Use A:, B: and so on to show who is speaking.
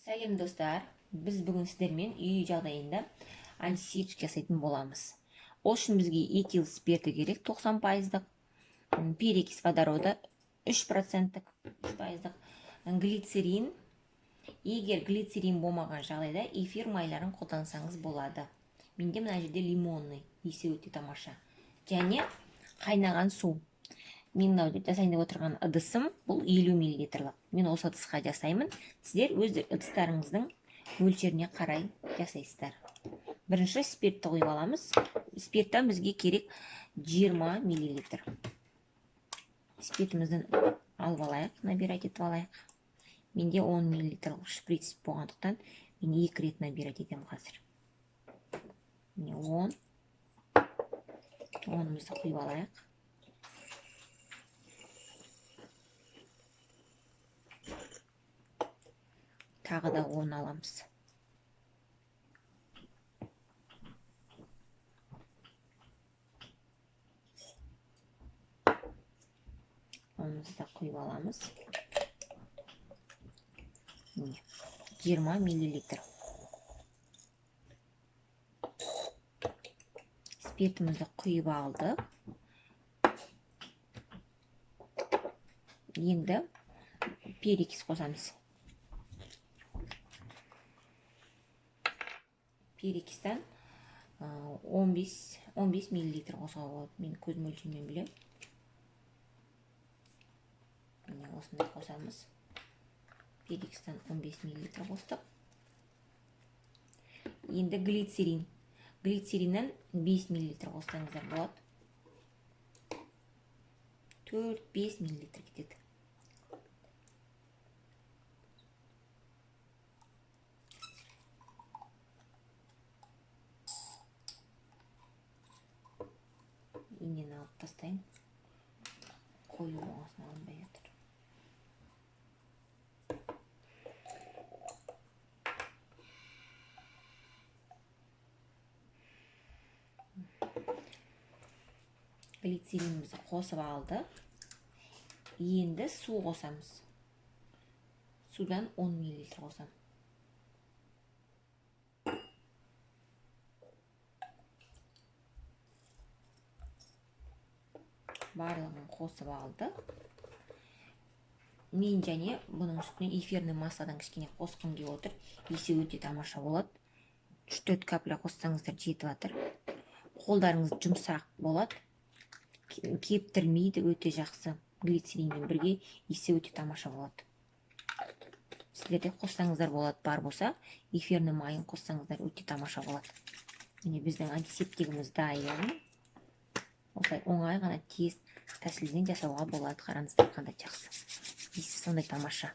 A: Сәлем достар, біз бүгін сіздермен үй жағдайында антисептик жасайтын боламыз. Ол үшін бізге этил спирті керек 90%, перекись водорода 3%, глицерин. Егер глицерин болмаған жағдайда эфир майларын қолдансаңыз болады. Менде мына жерде лимонный, иісі өте тамаша. Және қайнаған су. Мен жасайын деп отырған ыдысым бұл 50 мл. Мен осы ыдысқа жасаймын. Сіздер өз ыдыстарыңыздың мөлшеріне қарай жасайсыздар. Бірінші спиртті құйып аламыз. Спирттен бізге керек 20 мл. Спиртімізді алып алайық, набирать етіп алайық. Менде 10 мл шприц болғандықтан мен 2 рет набирать етемін қазір. Міне 10. 10-ымызды құйып алайық. Тағы да 10 аламыз. Онымызды да құйып аламыз. 20 мл. Спиртімізді құйып алдық. Енді перекись қосамыз. Перекистен 15 мл қосуға болады. Мен көз мөлшермен білем. Осындай қосамыз. Перекистен 15 мл қостық. Енді глицерин. Глицериннен 5 мл қоссаңыздар болады. 4-5 мл кетеді. Инен алып тастайын. Қою болғасын алынбай жатыр. Глицеринімізді қосып алды. Енді су қосамыз. Судан 10 мл қосам. Барлығын қосып алды. Мен және бұның үстіне эфирный масладан кішкене қосқым келіп отыр. Иісі өте тамаша болады. 3-4 капля қоссаңыздар жетіп жатыр. Қолдарыңыз жұмсақ болады. Кептірмейді, өте жақсы. Глицеринмен бірге иісі өте тамаша болады. Сіздерде қоссаңыздар болады, бар болса, эфирный майын қоссаңыздар өте тамаша болады. Міне біздің антисептигіміз дайын. Осылай оңай ғана тез тәсілмен жасауға болады. Қараңыздар қандай жақсы. Иісі сондай тамаша.